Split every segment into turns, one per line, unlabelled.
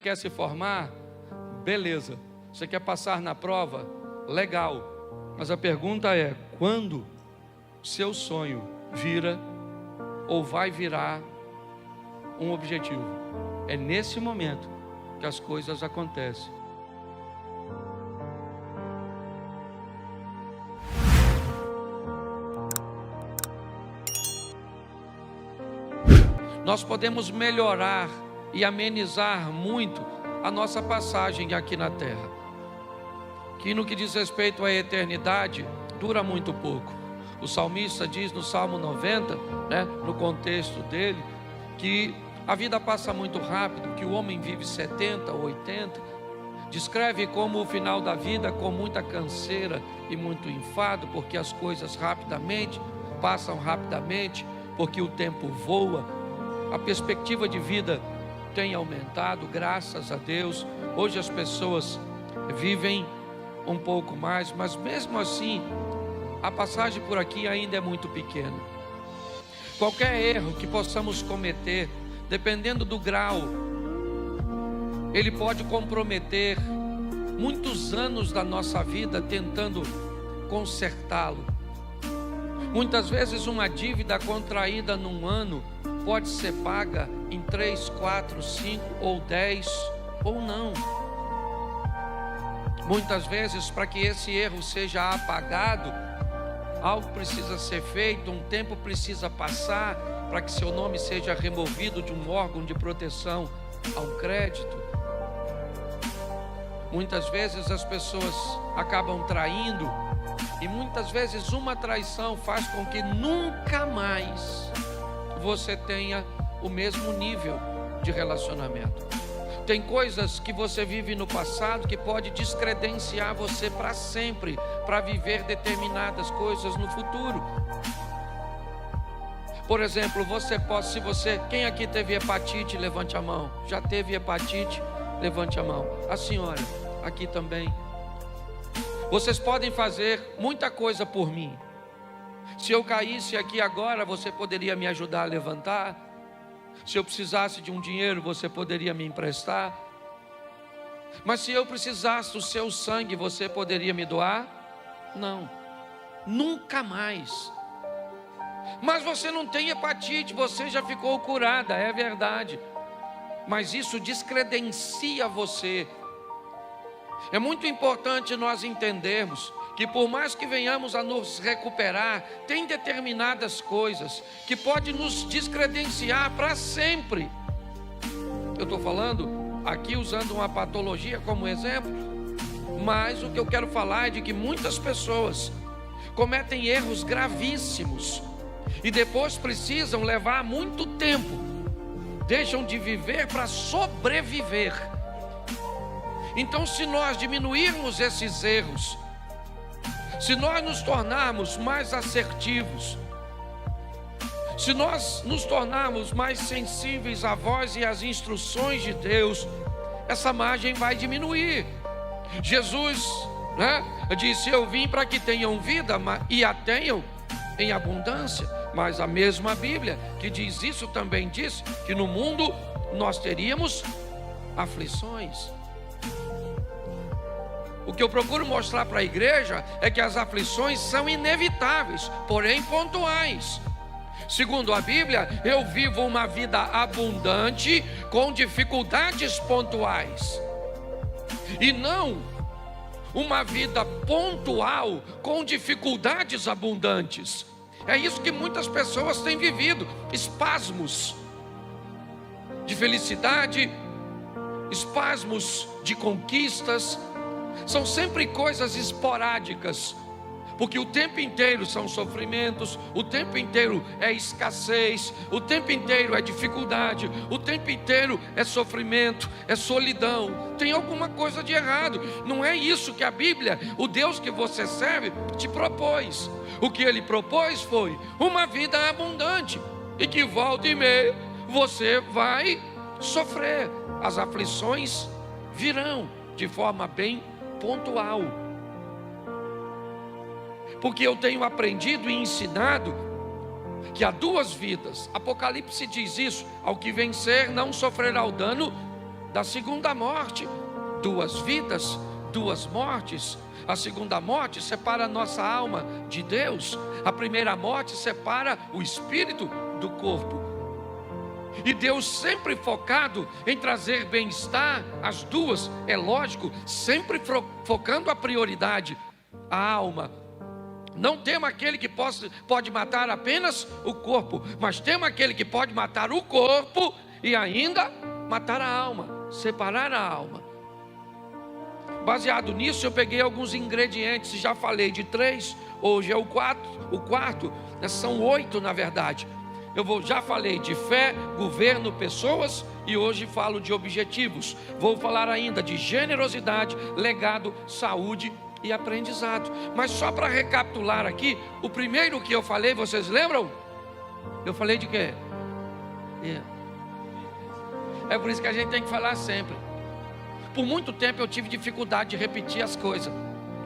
Quer se formar? Beleza. Você quer passar na prova? Legal. Mas a pergunta é: quando seu sonho vira ou vai virar um objetivo? É nesse momento que as coisas acontecem. Nós podemos melhorar e amenizar muito a nossa passagem aqui na terra, que no que diz respeito à eternidade, dura muito pouco. O salmista diz no Salmo 90, no contexto dele, que a vida passa muito rápido, que o homem vive 70 ou 80, descreve como o final da vida com muita canseira e muito enfado, porque as coisas rapidamente passam rapidamente, porque o tempo voa. A perspectiva de vida tem aumentado, graças a Deus. Hoje as pessoas vivem um pouco mais, mas mesmo assim a passagem por aqui ainda é muito pequena. Qualquer erro que possamos cometer, dependendo do grau, ele pode comprometer muitos anos da nossa vida tentando consertá-lo. Muitas vezes uma dívida contraída num ano pode ser paga em 3, 4, 5 ou 10 ou não. Muitas vezes, para que esse erro seja apagado, algo precisa ser feito, um tempo precisa passar para que seu nome seja removido de um órgão de proteção ao crédito. Muitas vezes as pessoas acabam traindo, e muitas vezes uma traição faz com que nunca mais você tenha o mesmo nível de relacionamento. Tem coisas que você vive no passado que pode descredenciar você para sempre, para viver determinadas coisas no futuro. Por exemplo, quem aqui teve hepatite, levante a mão. Já teve hepatite? Levante a mão. A senhora, aqui também. Vocês podem fazer muita coisa por mim. Se eu caísse aqui agora, você poderia me ajudar a levantar? Se eu precisasse de um dinheiro, você poderia me emprestar? Mas se eu precisasse do seu sangue, você poderia me doar? Não, nunca mais. Mas você não tem hepatite, você já ficou curada, é verdade. Mas isso descredencia você. É muito importante nós entendermos que por mais que venhamos a nos recuperar, tem determinadas coisas que podem nos descredenciar para sempre. Eu estou falando aqui usando uma patologia como exemplo, mas o que eu quero falar é de que muitas pessoas cometem erros gravíssimos e depois precisam levar muito tempo, deixam de viver para sobreviver. Então, se nós diminuirmos esses erros, se nós nos tornarmos mais assertivos, se nós nos tornarmos mais sensíveis à voz e às instruções de Deus, essa margem vai diminuir. Jesus, disse: eu vim para que tenham vida e a tenham em abundância. Mas a mesma Bíblia que diz isso também diz que no mundo nós teríamos aflições. O que eu procuro mostrar para a igreja é que as aflições são inevitáveis, porém pontuais. Segundo a Bíblia, eu vivo uma vida abundante com dificuldades pontuais, e não uma vida pontual com dificuldades abundantes. É isso que muitas pessoas têm vivido: espasmos de felicidade, espasmos de conquistas. São sempre coisas esporádicas, porque o tempo inteiro são sofrimentos, o tempo inteiro é escassez, o tempo inteiro é dificuldade, o tempo inteiro é sofrimento, é solidão. Tem alguma coisa de errado. Não é isso que a Bíblia, o Deus que você serve, te propôs. O que Ele propôs foi uma vida abundante, e que volta e meia você vai sofrer. As aflições virão de forma bem pontual, porque eu tenho aprendido e ensinado que há duas vidas. Apocalipse diz isso: ao que vencer não sofrerá o dano da segunda morte. 2 vidas, 2 mortes. A segunda morte separa a nossa alma de Deus. A primeira morte separa o espírito do corpo. E Deus sempre focado em trazer bem-estar, as duas, é lógico, sempre focando a prioridade, a alma. Não temos aquele que pode matar apenas o corpo, mas temos aquele que pode matar o corpo e ainda matar a alma, separar a alma. Baseado nisso, eu peguei alguns ingredientes, já falei de 3, hoje é o quarto, são 8 na verdade. Já falei de fé, governo, pessoas e hoje falo de objetivos. Vou falar ainda de generosidade, legado, saúde e aprendizado. Mas só para recapitular aqui, o primeiro que eu falei, vocês lembram? Eu falei de quê? É por isso que a gente tem que falar sempre. Por muito tempo eu tive dificuldade de repetir as coisas,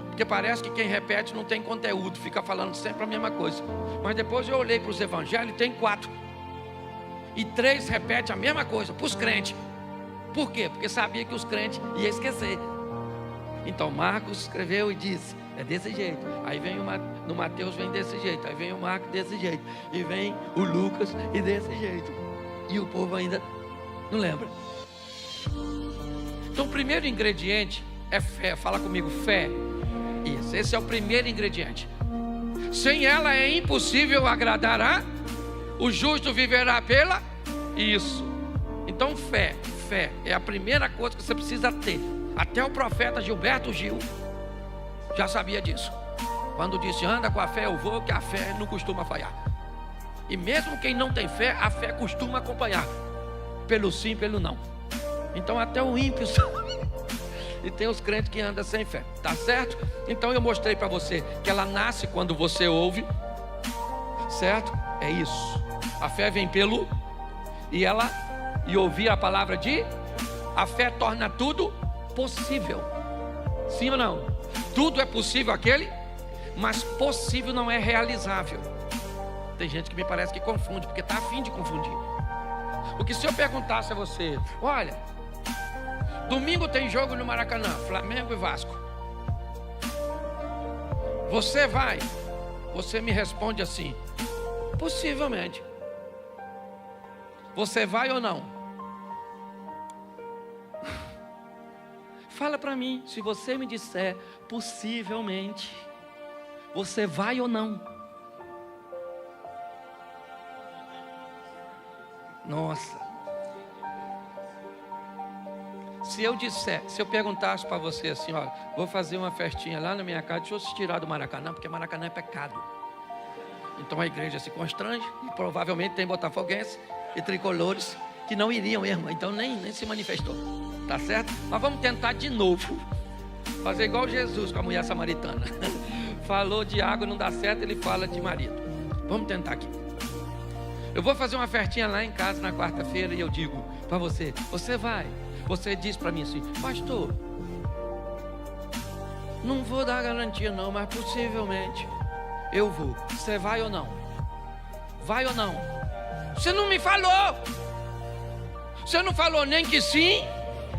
porque parece que quem repete não tem conteúdo, fica falando sempre a mesma coisa. Mas depois eu olhei para os evangelhos e tem 4. E 3 repete a mesma coisa para os crentes. Por quê? Porque sabia que os crentes iam esquecer. Então Marcos escreveu e disse, é desse jeito. Aí vem no Mateus vem desse jeito. Aí vem o Marcos desse jeito. E vem o Lucas e desse jeito. E o povo ainda não lembra. Então o primeiro ingrediente é fé. Fala comigo, fé. Isso, esse é o primeiro ingrediente. Sem ela é impossível agradar o justo viverá pela isso. Então fé é a primeira coisa que você precisa ter. Até o profeta Gilberto Gil já sabia disso. Quando disse anda com a fé eu vou, que a fé não costuma falhar. E mesmo quem não tem fé, a fé costuma acompanhar. Pelo sim, pelo não. Então até o ímpio sabe. E tem os crentes que andam sem fé, tá certo? Então eu mostrei para você que ela nasce quando você ouve, certo? É isso. A fé vem pelo e ouvir a palavra a fé torna tudo possível. Sim ou não? Tudo é possível aquele, mas possível não é realizável. Tem gente que me parece que confunde, porque está a fim de confundir. Porque se eu perguntasse a você, olha, domingo tem jogo no Maracanã, Flamengo e Vasco. Você vai? Você me responde assim, possivelmente. Você vai ou não? Fala para mim, se você me disser possivelmente, você vai ou não? Nossa. Se eu perguntasse para você assim, olha, vou fazer uma festinha lá na minha casa, deixa eu se tirar do Maracanã, porque Maracanã é pecado. Então a igreja se constrange, e provavelmente tem botafoguenses e tricolores que não iriam mesmo, então nem se manifestou, tá certo? Mas vamos tentar de novo, fazer igual Jesus com a mulher samaritana. Falou de água, não dá certo, ele fala de marido. Vamos tentar aqui. Eu vou fazer uma festinha lá em casa na quarta-feira e eu digo para você, você vai? Você diz para mim assim, pastor, não vou dar garantia não, mas possivelmente eu vou. Você vai ou não? Vai ou não? Você não me falou. Você não falou nem que sim,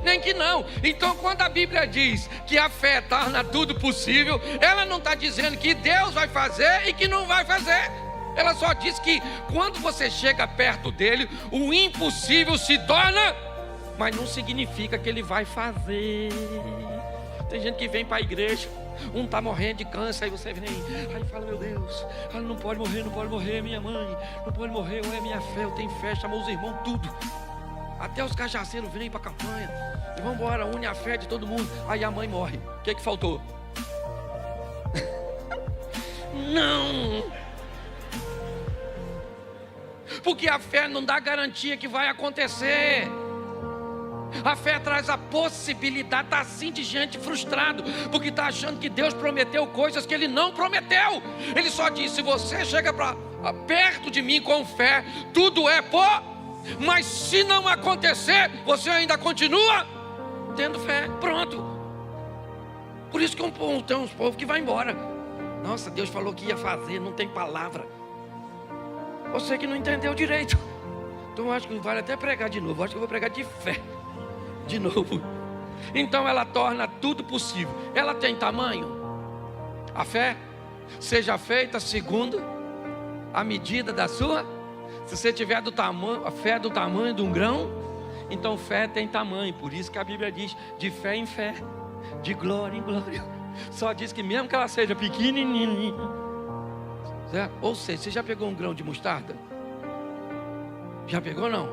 nem que não. Então quando a Bíblia diz que a fé torna tudo possível, ela não está dizendo que Deus vai fazer e que não vai fazer. Ela só diz que quando você chega perto dele, o impossível se torna, mas não significa que ele vai fazer. Tem gente que vem para a igreja, um está morrendo de câncer, aí você vem, aí fala, meu Deus, não pode morrer, minha mãe, não pode morrer, é minha fé, eu tenho fé, chamou os irmãos, tudo. Até os cajaceiros vêm para a campanha, e vamos embora, une a fé de todo mundo, aí a mãe morre. O que faltou? Não! Porque a fé não dá garantia que vai acontecer. A fé traz a possibilidade, está assim de gente frustrado, porque está achando que Deus prometeu coisas que Ele não prometeu. Ele só disse, se você chega perto de mim com fé, tudo é mas se não acontecer, você ainda continua tendo fé, pronto. Por isso que tem uns povos que vai embora. Nossa, Deus falou que ia fazer, não tem palavra. Você que não entendeu direito. Então eu acho que vale até pregar de novo. Eu acho que eu vou pregar de fé. de novo. Então ela torna tudo possível. Ela tem tamanho. A fé seja feita segundo a medida da sua. Se você tiver a fé do tamanho de um grão, então fé tem tamanho. Por isso que a Bíblia diz: de fé em fé, de glória em glória. Só diz que mesmo que ela seja pequenininha, certo? Ou seja, você já pegou um grão de mostarda? Já pegou, não?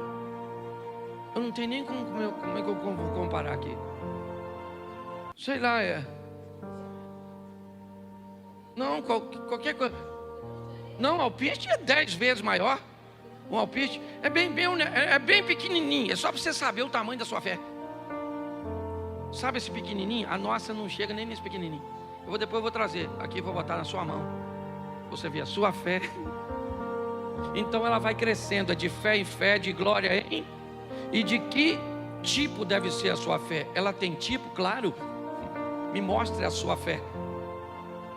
Eu não tenho nem como é que eu vou comparar aqui. Sei lá, não, qualquer coisa. Não, o alpiste é 10 vezes maior. Um alpiste é bem pequenininho. É só para você saber o tamanho da sua fé. Sabe esse pequenininho? A nossa não chega nem nesse pequenininho. Depois eu vou trazer aqui, vou botar na sua mão. Você vê a sua fé. Então ela vai crescendo, de fé em fé, de glória em. E de que tipo deve ser a sua fé? Ela tem tipo, claro. Me mostre a sua fé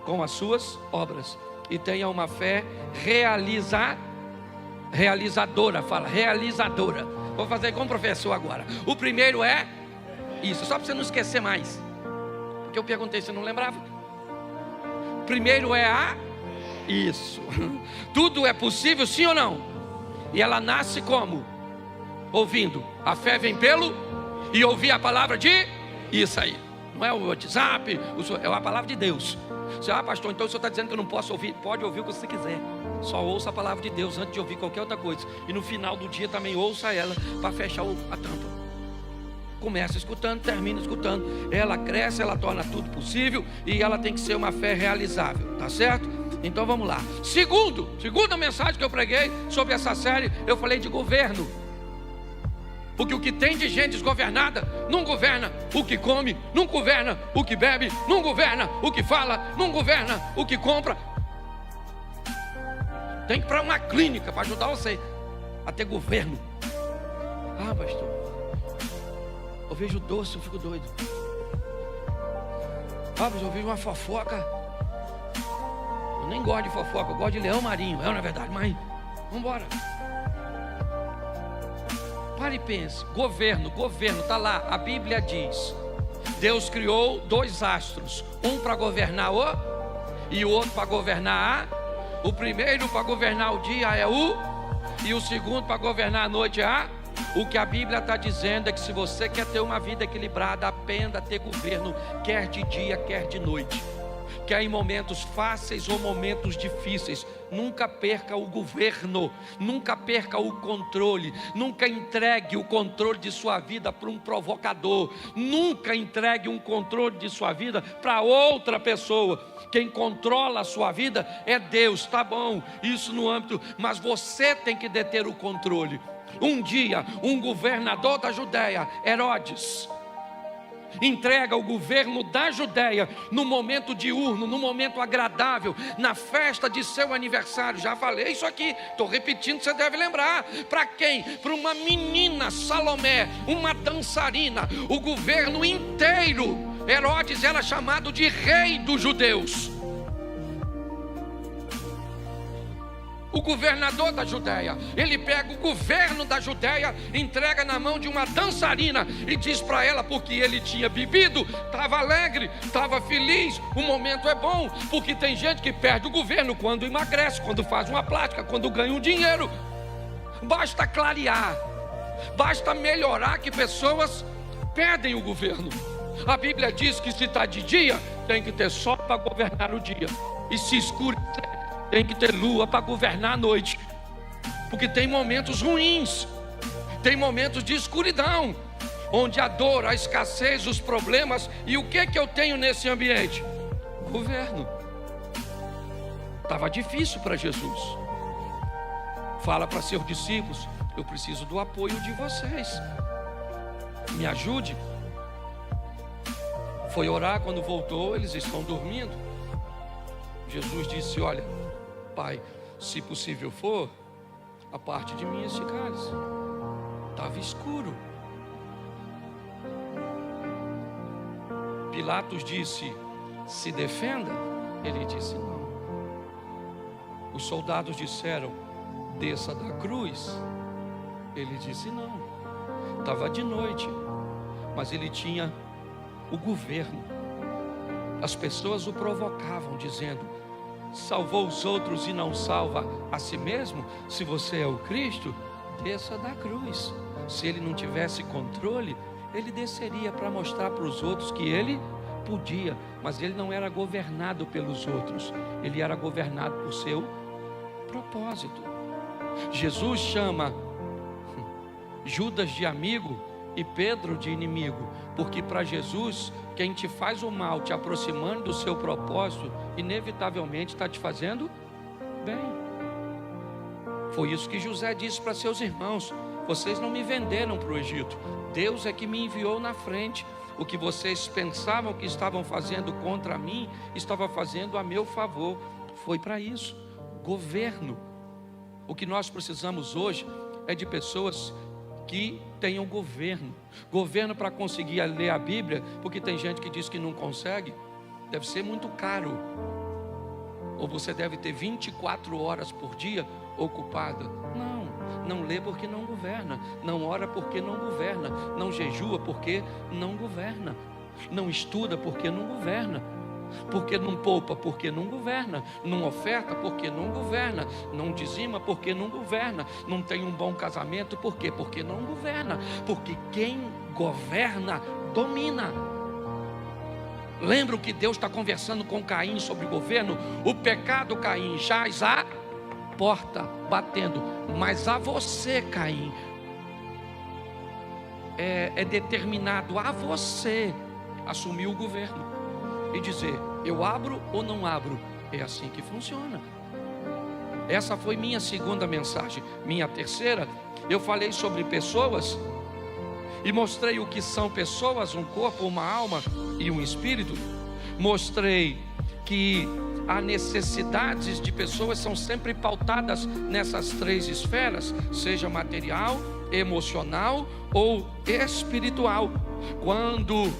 com as suas obras. E tenha uma fé realizadora. Fala, realizadora. Vou fazer como professor agora. O primeiro é isso, só para você não esquecer mais. Porque eu perguntei, você não lembrava? Primeiro é isso. Tudo é possível, sim ou não? E ela nasce como? Ouvindo. A fé vem pelo e ouvir a palavra de isso aí. Não é o WhatsApp, é a palavra de Deus. Você, pastor, então o senhor está dizendo que eu não posso ouvir? Pode ouvir o que você quiser. Só ouça a palavra de Deus antes de ouvir qualquer outra coisa. E no final do dia também ouça ela para fechar a tampa. Começa escutando, termina escutando. Ela cresce, ela torna tudo possível. E ela tem que ser uma fé realizável, tá certo? Então vamos lá. Segunda mensagem que eu preguei sobre essa série, eu falei de governo. Porque o que tem de gente desgovernada não governa o que come, não governa o que bebe, não governa o que fala, não governa o que compra. Tem que ir para uma clínica para ajudar você a ter governo. Pastor, eu vejo doce, eu fico doido. Pastor, eu vejo uma fofoca. Eu nem gosto de fofoca, eu gosto de leão marinho. Não é verdade, mas vamos embora. Pare e pense. Governo, está lá. A Bíblia diz: Deus criou 2 astros, um para governar e o outro para governar o primeiro para governar o dia é e o segundo para governar a noite é O que a Bíblia está dizendo é que se você quer ter uma vida equilibrada, aprenda a ter governo, quer de dia, quer de noite. Quer em momentos fáceis ou momentos difíceis, nunca perca o governo, nunca perca o controle, nunca entregue o controle de sua vida para um provocador, nunca entregue um controle de sua vida para outra pessoa. Quem controla a sua vida é Deus, tá bom, isso no âmbito, mas você tem que deter o controle. Um dia, um governador da Judéia, Herodes, entrega o governo da Judéia no momento diurno, no momento agradável, na festa de seu aniversário. Já falei isso aqui, estou repetindo, você deve lembrar. Para quem? Para uma menina, Salomé, uma dançarina. O governo inteiro, Herodes era chamado de rei dos judeus. O governador da Judéia, ele pega o governo da Judéia, entrega na mão de uma dançarina e diz para ela, porque ele tinha bebido, estava alegre, estava feliz, o momento é bom, porque tem gente que perde o governo quando emagrece, quando faz uma plástica, quando ganha um dinheiro. Basta clarear, basta melhorar que pessoas perdem o governo. A Bíblia diz que se está de dia, tem que ter sol para governar o dia, e se escurecer, tem que ter lua para governar a noite. Porque tem momentos ruins, tem momentos de escuridão, onde a dor, a escassez, os problemas. E o que eu tenho nesse ambiente? Governo. Estava difícil para Jesus. Fala para seus discípulos: eu preciso do apoio de vocês, me ajude. Foi orar, quando voltou, eles estão dormindo. Jesus disse: olha, Pai, se possível for, a parte de mim esse cálice. Estava escuro. Pilatos disse: se defenda. Ele disse: não. Os soldados disseram: desça da cruz. Ele disse: não. Estava de noite. mas ele tinha o governo. As pessoas o provocavam, dizendo: salvou os outros e não salva a si mesmo? Se você é o Cristo, desça da cruz. Se ele não tivesse controle, ele desceria para mostrar para os outros que ele podia, mas ele não era governado pelos outros, ele era governado por seu propósito. Jesus chama Judas de amigo e Pedro de inimigo, porque para Jesus, quem te faz o mal, te aproximando do seu propósito, inevitavelmente está te fazendo bem. Foi isso que José disse para seus irmãos: vocês não me venderam para o Egito, Deus é que me enviou na frente. O que vocês pensavam que estavam fazendo contra mim, estava fazendo a meu favor. Foi para isso. Governo. O que nós precisamos hoje é de pessoas que tenham governo. Governo para conseguir ler a Bíblia, porque tem gente que diz que não consegue. Deve ser muito caro. Ou você deve ter 24 horas por dia ocupada. Não lê porque não governa, não ora porque não governa, não jejua porque não governa, não estuda porque não governa, porque não poupa porque não governa, não oferta porque não governa, não dizima porque não governa, não tem um bom casamento porque não governa, porque quem governa domina. Lembra que Deus está conversando com Caim sobre o governo? O pecado, Caim, jaz a porta batendo, mas a você, Caim, é determinado a você assumir o governo e dizer: eu abro ou não abro. É assim que funciona. Essa foi minha segunda mensagem. Minha terceira, eu falei sobre pessoas e mostrei o que são pessoas: um corpo, uma alma e um espírito. Mostrei que as necessidades de pessoas são sempre pautadas nessas três esferas, seja material, emocional ou espiritual. Quando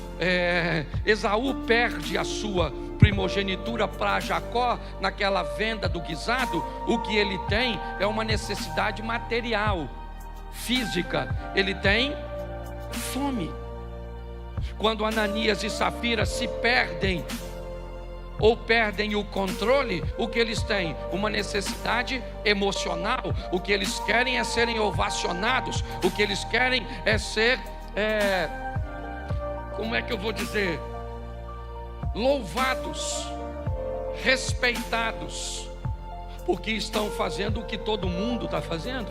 Esaú perde a sua primogenitura para Jacó, naquela venda do guisado, o que ele tem é uma necessidade material, física. Ele tem fome. Quando Ananias e Safira se perdem ou perdem o controle, o que eles têm? Uma necessidade emocional. O que eles querem é serem ovacionados. O que eles querem é ser, como é que eu vou dizer? Louvados, respeitados, porque estão fazendo o que todo mundo está fazendo,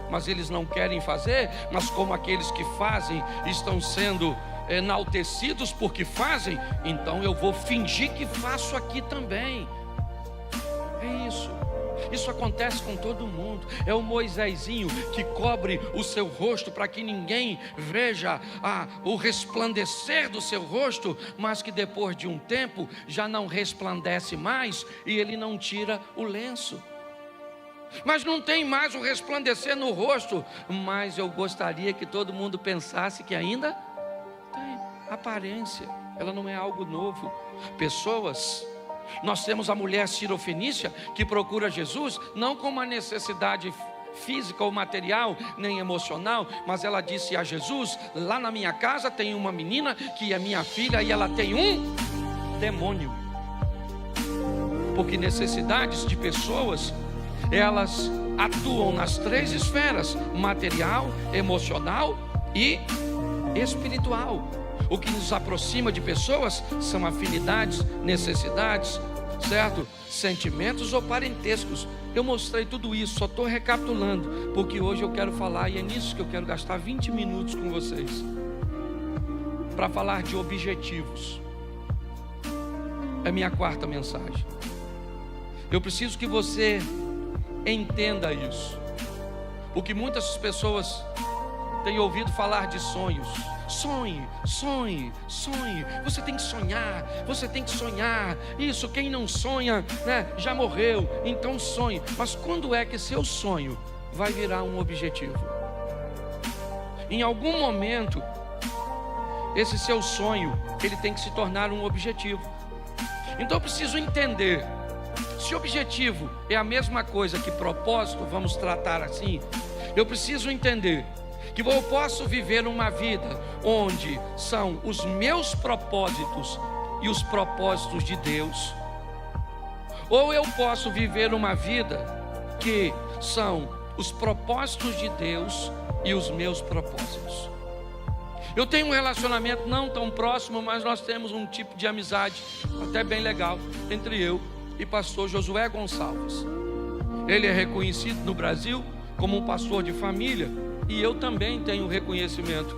mas eles não querem fazer. Mas como aqueles que fazem estão sendo enaltecidos porque fazem, então eu vou fingir que faço aqui também. É isso. Isso acontece com todo mundo. É o Moisésinho que cobre o seu rosto para que ninguém veja o resplandecer do seu rosto, mas que depois de um tempo já não resplandece mais e ele não tira o lenço. Mas não tem mais o resplandecer no rosto. Mas eu gostaria que todo mundo pensasse que ainda tem aparência. Ela não é algo novo. Pessoas, nós temos a mulher sirofenícia que procura Jesus não com uma necessidade física ou material, nem emocional, mas ela disse a Jesus: lá na minha casa tem uma menina que é minha filha e ela tem um demônio. Porque necessidades de pessoas, elas atuam nas três esferas: material, emocional e espiritual. O que nos aproxima de pessoas são afinidades, necessidades, certo? Sentimentos ou parentescos. Eu mostrei tudo isso, só estou recapitulando, porque hoje eu quero falar, e é nisso que eu quero gastar 20 minutos com vocês, para falar de objetivos. É minha quarta mensagem. Eu preciso que você entenda isso, porque muitas pessoas têm ouvido falar de sonhos. Sonhe, sonhe, sonhe. Você tem que sonhar, você tem que sonhar. Isso, quem não sonha, né, já morreu. Então sonhe. Mas quando é que seu sonho vai virar um objetivo? Em algum momento, esse seu sonho, ele tem que se tornar um objetivo. Então eu preciso entender. Se objetivo é a mesma coisa que propósito, vamos tratar assim, eu preciso entender que eu posso viver uma vida onde são os meus propósitos e os propósitos de Deus, ou eu posso viver uma vida que são os propósitos de Deus e os meus propósitos. Eu tenho um relacionamento não tão próximo, mas nós temos um tipo de amizade até bem legal entre eu e pastor Josué Gonçalves. Ele é reconhecido no Brasil como um pastor de família, e eu também tenho reconhecimento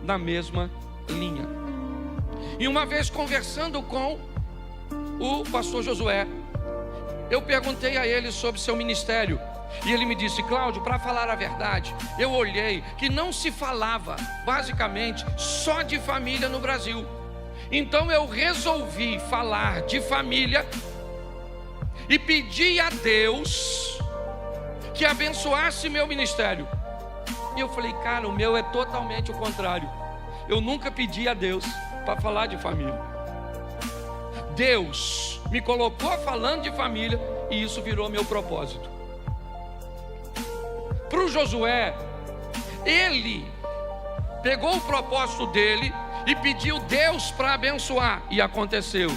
na mesma linha. E uma vez conversando com o pastor Josué, eu perguntei a ele sobre seu ministério, e ele me disse: Cláudio, para falar a verdade, eu olhei que não se falava basicamente só de família no Brasil. Então eu resolvi falar de família e pedi a Deus que abençoasse meu ministério. E eu falei: cara, o meu é totalmente o contrário. Eu nunca pedi a Deus para falar de família. Deus me colocou falando de família e isso virou meu propósito. Para o Josué, ele pegou o propósito dele e pediu Deus para abençoar, e aconteceu.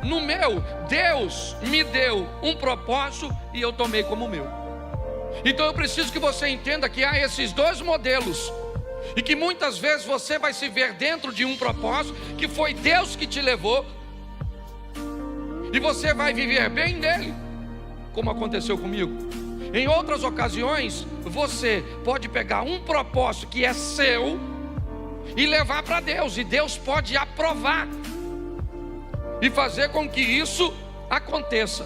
No meu, Deus me deu um propósito e eu tomei como meu. Então eu preciso que você entenda que há esses dois modelos, e que muitas vezes você vai se ver dentro de um propósito que foi Deus que te levou, e você vai viver bem nele, como aconteceu comigo. Em outras ocasiões, você pode pegar um propósito que é seu e levar para Deus, e Deus pode aprovar e fazer com que isso aconteça.